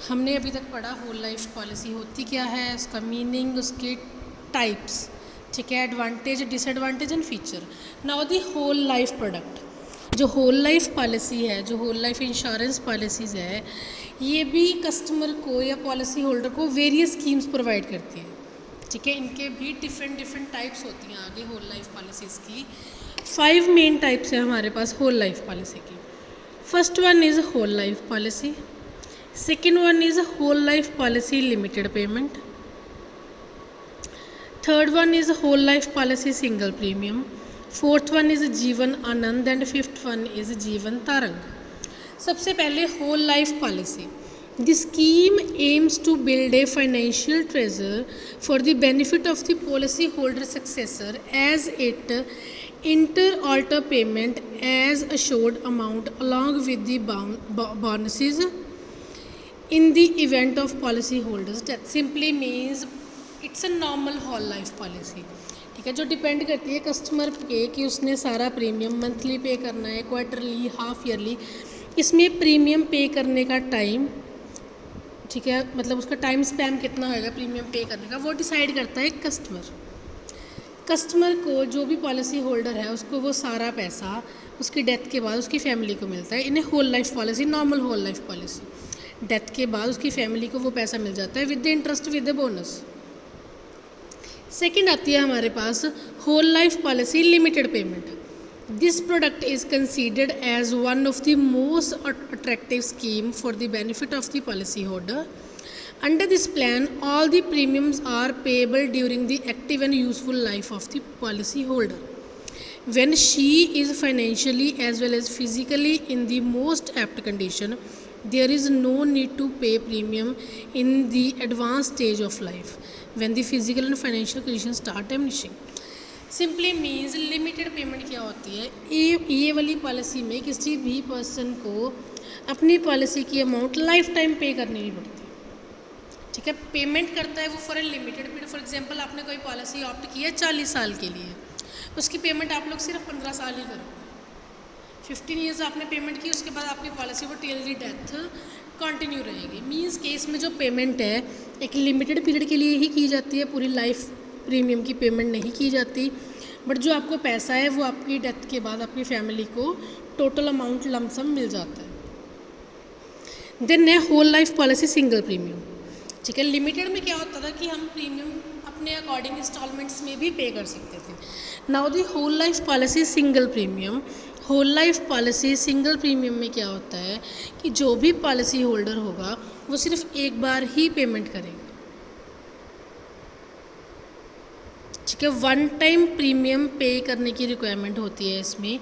हमने अभी तक पढ़ा होल लाइफ पॉलिसी होती क्या है, उसका मीनिंग, उसके टाइप्स, ठीक है, advantage, disadvantage and feature. Now the whole life product, जो होल लाइफ पॉलिसी है, जो होल लाइफ इंश्योरेंस पॉलिसीज़ है, ये भी कस्टमर को या पॉलिसी होल्डर को वेरियस स्कीम्स प्रोवाइड करती है, ठीक है। इनके भी डिफरेंट टाइप्स होती हैं आगे होल लाइफ पॉलिसीज़ की। 5 मेन टाइप्स है हमारे पास होल लाइफ पॉलिसी की। First one is whole life policy, second one is a whole life policy limited payment, third one is a whole life policy single premium, fourth one is Jeevan Anand and fifth one is जीवन तारंग। सबसे पहले whole life policy, the scheme aims to build a financial treasure for the benefit of the policy holder successor as it inter alter payment as assured amount along with the bonuses in the event of policy holders death। simply means it's a normal whole life policy, ठीक है, जो depend करती है customer पे कि उसने सारा premium monthly पे करना है, क्वार्टरली, हाफ ईयरली। इसमें प्रीमियम पे करने का टाइम, ठीक है, मतलब उसका टाइम स्पैम कितना होगा प्रीमियम पे करने का, वो डिसाइड करता है कस्टमर। कस्टमर को, जो भी पॉलिसी होल्डर है, उसको वो सारा पैसा उसकी डेथ के बाद उसकी फैमिली को मिलता है। इन्हें whole life policy, normal whole life policy, death के बाद उसकी फैमिली को वो पैसा मिल जाता है with the interest, with the bonus. Second आती है हमारे पास whole life policy limited payment. This product is considered as one of the most attractive scheme for the benefit of the policy holder. Under this plan all the premiums are payable during the active and useful life of the policy holder when she is financially as well as physically in the most apt condition. There is no need to pay premium in the advanced stage of life when the physical and financial conditions start diminishing. Simply means limited payment क्या होती है, ये वाली policy में किसी भी person को अपनी पॉलिसी की अमाउंट लाइफ टाइम पे करनी नहीं पड़ती, ठीक है। पेमेंट करता है वो for a limited period. For example आपने कोई पॉलिसी ऑप्ट की है 40 साल के लिए, उसकी पेमेंट आप लोग सिर्फ 15 साल ही करोगे। 15 ईयर्स आपने पेमेंट की, उसके बाद आपकी पॉलिसी वो टिल दी डेथ कंटिन्यू रहेगी। मींस केस में जो पेमेंट है एक लिमिटेड पीरियड के लिए ही की जाती है, पूरी लाइफ प्रीमियम की पेमेंट नहीं की जाती। बट जो आपको पैसा है वो आपकी डेथ के बाद आपकी फैमिली को टोटल अमाउंट लमसम मिल जाता है। देन है whole life policy single premium, ठीक है। लिमिटेड में क्या होता था कि हम प्रीमियम अपने अकॉर्डिंग इंस्टॉलमेंट्स में भी पे कर सकते थे। Now the whole life policy single premium, whole life policy single premium में क्या होता है कि जो भी पॉलिसी होल्डर होगा वो सिर्फ एक बार ही पेमेंट करेगा, ठीक है। वन टाइम प्रीमियम पे करने की रिक्वायरमेंट होती है इसमें।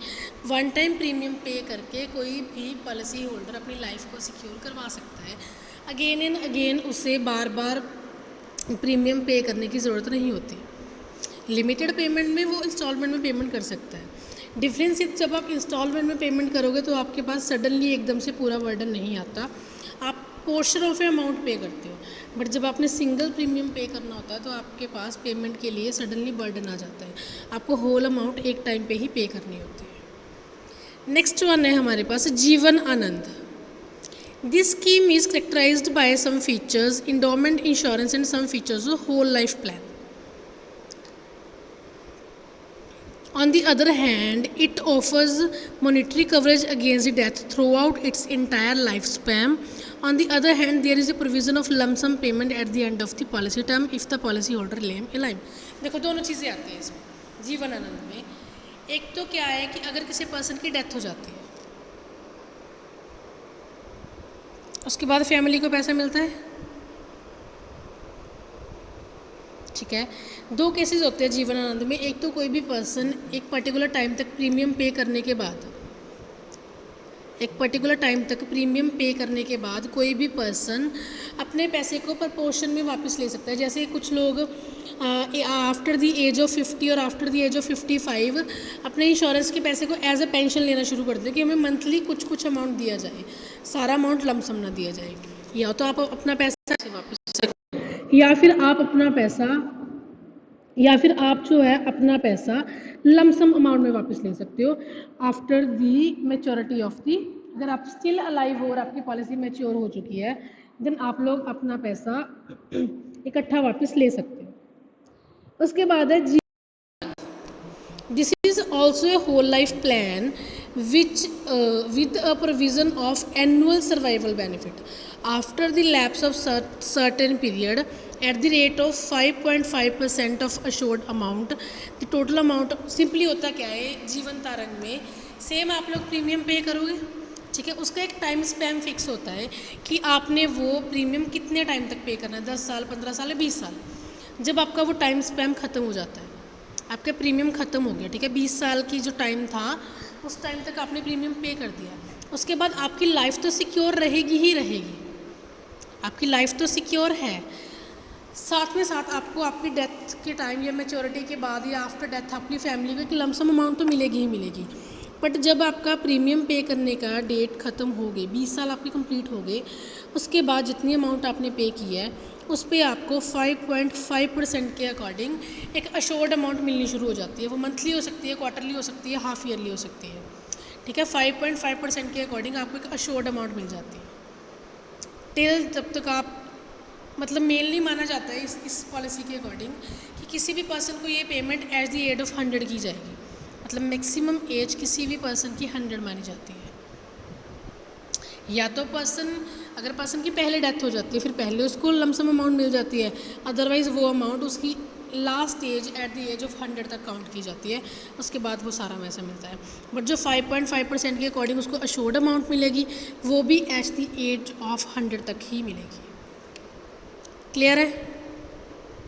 वन टाइम प्रीमियम पे करके कोई भी पॉलिसी होल्डर अपनी लाइफ को सिक्योर करवा सकता है। अगेन एंड अगेन उसे बार बार प्रीमियम पे करने की ज़रूरत नहीं होती। लिमिटेड पेमेंट में वो इंस्टॉलमेंट में पेमेंट कर सकता है। डिफरेंस इज जब आप इंस्टॉलमेंट में पेमेंट करोगे तो आपके पास सडनली एकदम से पूरा बर्डन नहीं आता, आप पोर्शन ऑफ ए अमाउंट पे करते हो। बट जब आपने सिंगल प्रीमियम पे करना होता है तो आपके पास पेमेंट के लिए सडनली बर्डन आ जाता है, आपको होल अमाउंट एक टाइम पे ही पे करनी होती है। नेक्स्ट वन है हमारे पास Jeevan Anand. This scheme is characterized by some features, endowment insurance and some features of whole life plan. On the other hand, it offers monetary coverage against death throughout its entire lifespan. On the other hand, there is a provision of lump sum payment at the end of the policy term if the policy holder remains alive. देखो दोनों चीज़ें आती हैं इसमें जीवन आनंद में। एक तो क्या है कि अगर किसी पर्सन की डेथ हो जाती है उसके बाद फैमिली को पैसा मिलता है, ठीक है। दो केसेस होते हैं जीवन आनंद में। एक तो कोई भी पर्सन एक पर्टिकुलर टाइम तक प्रीमियम पे करने के बाद, एक पर्टिकुलर टाइम तक प्रीमियम पे करने के बाद कोई भी पर्सन अपने पैसे को प्रपोर्शन में वापस ले सकता है। जैसे कुछ लोग आफ्टर द एज ऑफ 50 और आफ्टर द एज ऑफ 55 अपने इंश्योरेंस के पैसे को एज अ पेंशन लेना शुरू कर देते हैं कि हमें मंथली कुछ अमाउंट दिया जाए, सारा अमाउंट लमसम ना दिया जाए। या तो आप अपना पैसा वापस, या फिर आप अपना पैसा, या फिर आप जो है अपना पैसा लमसम अमाउंट में वापस ले सकते हो after the maturity of the. अगर आप स्टिल अलाइव हो और आपकी पॉलिसी मैच्योर हो चुकी है देन आप लोग अपना पैसा इकट्ठा वापस ले सकते हो। उसके बाद है This is also a whole life plan which with a provision of annual survival benefit after the lapse of certain period at the rate of 5.5% of assured amount. The total amount simply होता क्या है, जीवन तारंग में same आप लोग premium पे करोगे, ठीक है। उसका एक टाइम स्पैम फिक्स होता है कि आपने वो प्रीमियम कितने टाइम तक पे करना है, 10 साल, 15 साल या 20 साल। जब आपका वो टाइम स्पैम ख़त्म हो जाता है, आपका प्रीमियम ख़त्म हो गया, ठीक है, 20 साल की जो टाइम था उस टाइम तक आपने प्रीमियम पे कर दिया, उसके बाद आपकी लाइफ तो सिक्योर रहेगी ही रहेगी, आपकी लाइफ तो सिक्योर है। साथ में साथ आपको आपकी डेथ के टाइम या मैच्योरिटी के बाद या आफ्टर डेथ अपनी फैमिली को एक लमसम अमाउंट तो मिलेगी ही मिलेगी। बट जब आपका प्रीमियम पे करने का डेट ख़त्म हो गई, 20 साल आपके कंप्लीट हो गए, उसके बाद जितनी अमाउंट आपने पे की है उस पर आपको 5.5% के अकॉर्डिंग एक अश्योर्ड अमाउंट मिलनी शुरू हो जाती है। वो मंथली हो सकती है, क्वार्टरली हो सकती है, हाफ ईयरली हो सकती है, ठीक है। 5.5% के अकॉर्डिंग आपको एक अश्योर्ड अमाउंट मिल जाती है टिल जब तक आप मतलब मेल नहीं माना जाता है इस पॉलिसी के अकॉर्डिंग कि किसी भी पर्सन को ये payment at the age of 100 की जाएगी, मतलब मैक्सिमम एज किसी भी पर्सन की 100 मानी जाती है। या तो अगर पर्सन की पहले डेथ हो जाती है फिर पहले उसको लमसम अमाउंट मिल जाती है, अदरवाइज़ वो अमाउंट उसकी last age at the age of 100 तक काउंट की जाती है, उसके बाद वो सारा वैसा मिलता है। बट जो 5.5% के अकॉर्डिंग उसको अश्योर्ड अमाउंट मिलेगी वो भी एट द एज ऑफ 100 तक ही मिलेगी। क्लियर है?